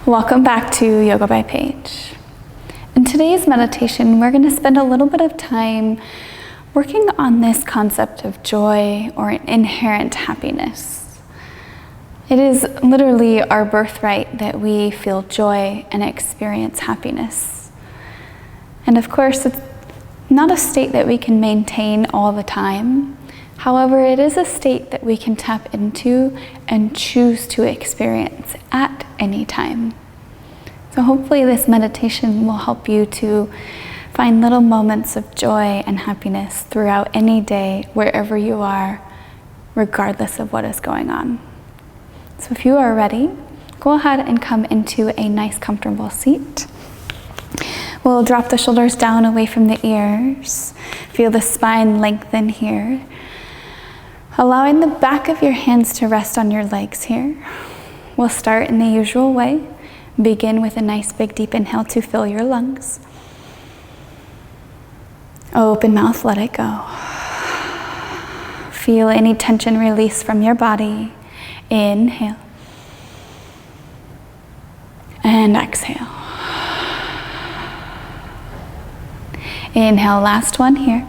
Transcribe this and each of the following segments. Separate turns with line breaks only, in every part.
Welcome back to Yoga by Paige. In today's meditation, we're going to spend a little bit of time working on this concept of joy or inherent happiness. It is literally our birthright that we feel joy and experience happiness. And of course, it's not a state that we can maintain all the time. However, it is a state that we can tap into and choose to experience at any time. So hopefully this meditation will help you to find little moments of joy and happiness throughout any day, wherever you are, regardless of what is going on. So if you are ready, go ahead and come into a nice comfortable seat. We'll drop the shoulders down away from the ears. Feel the spine lengthen here. Allowing the back of your hands to rest on your legs here. We'll start in the usual way. Begin with a nice big deep inhale to fill your lungs. Open mouth, let it go. Feel any tension release from your body. Inhale. And exhale. Inhale, last one here.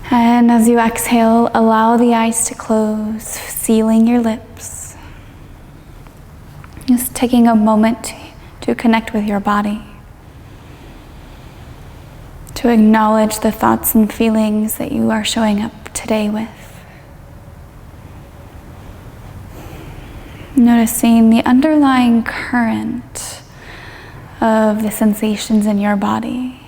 And as you exhale, allow the eyes to close, sealing your lips. Just taking a moment to connect with your body. To acknowledge the thoughts and feelings that you are showing up today with. Noticing the underlying current of the sensations in your body.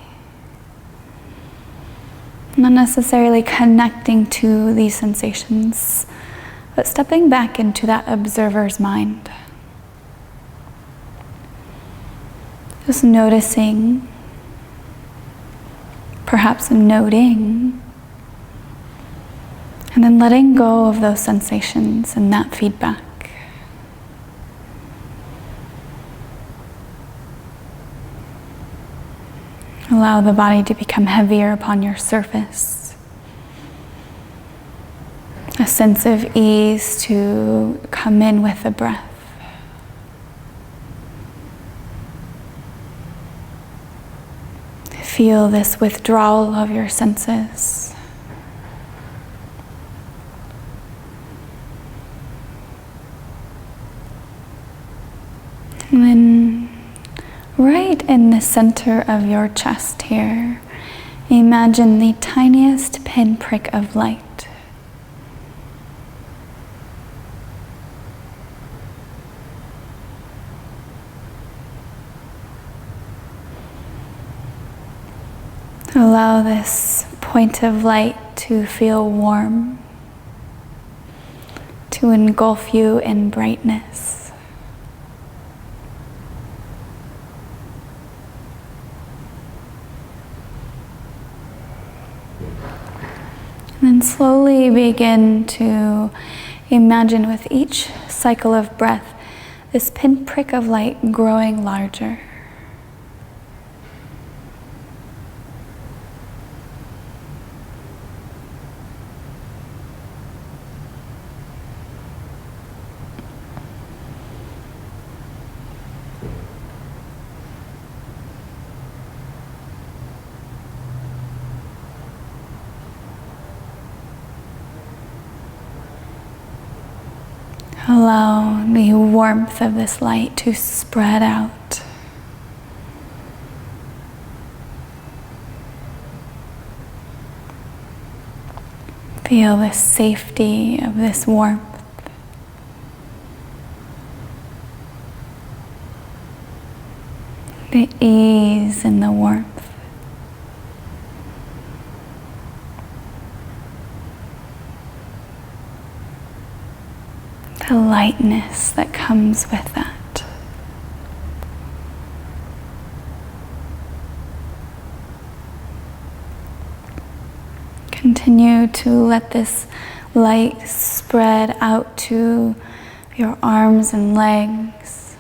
Not necessarily connecting to these sensations, but stepping back into that observer's mind. Just noticing, perhaps noting, and then letting go of those sensations and that feedback. Allow the body to become heavier upon your surface. A sense of ease to come in with the breath. Feel this withdrawal of your senses. And then right in the center of your chest here, imagine the tiniest pinprick of light. Allow this point of light to feel warm, to engulf you in brightness. And then slowly begin to imagine with each cycle of breath, this pinprick of light growing larger. Allow the warmth of this light to spread out. Feel the safety of this warmth. The ease in the warmth. The lightness that comes with that. Continue to let this light spread out to your arms and legs.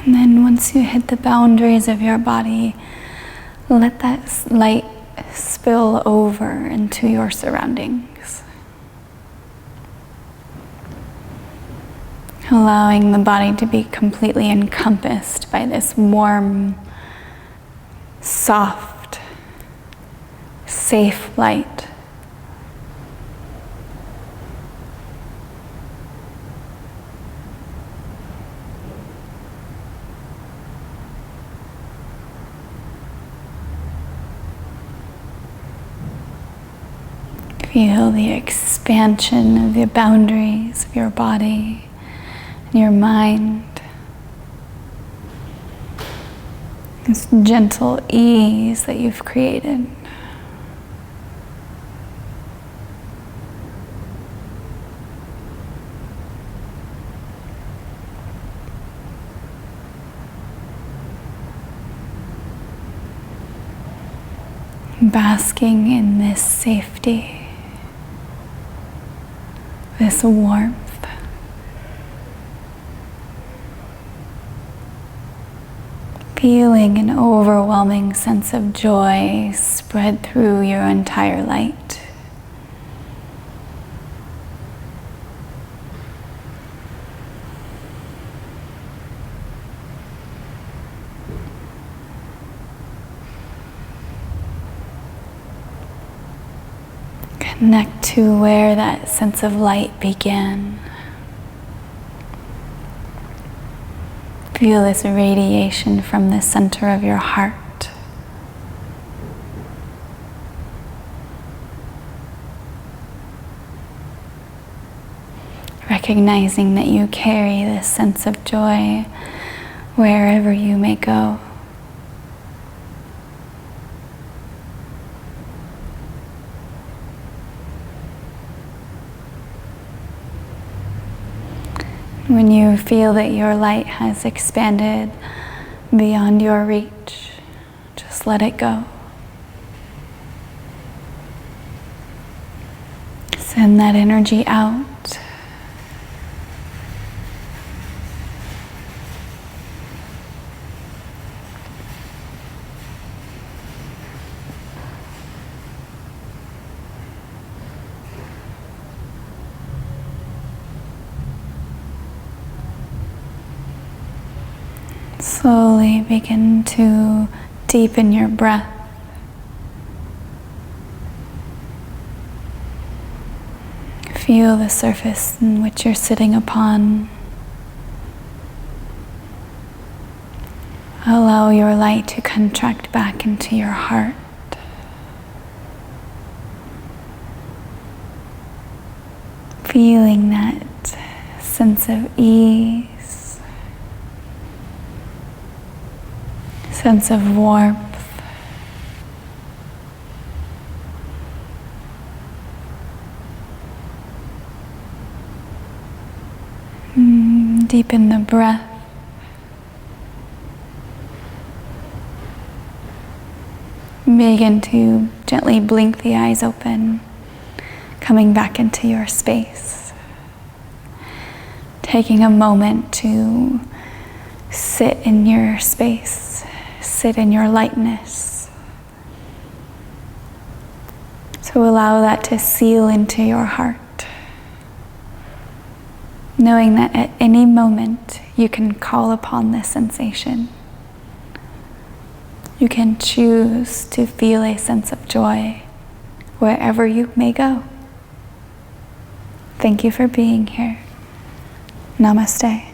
And then once you hit the boundaries of your body, let that light spill over into your surroundings. Allowing the body to be completely encompassed by this warm, soft, safe light. Feel the expansion of the boundaries of your body and your mind. This gentle ease that you've created. Basking in this safety. This warmth. Feeling an overwhelming sense of joy spread through your entire light. Connect to where that sense of light began. Feel this radiation from the center of your heart. Recognizing that you carry this sense of joy wherever you may go. When you feel that your light has expanded beyond your reach, just let it go. Send that energy out. Slowly begin to deepen your breath. Feel the surface in which you're sitting upon. Allow your light to contract back into your heart. Feeling that sense of ease. Sense of warmth. Deepen the breath. Begin to gently blink the eyes open, coming back into your space. Taking a moment to sit in your space. Sit in your lightness. So allow that to seal into your heart. Knowing that at any moment you can call upon this sensation. You can choose to feel a sense of joy wherever you may go. Thank you for being here. Namaste.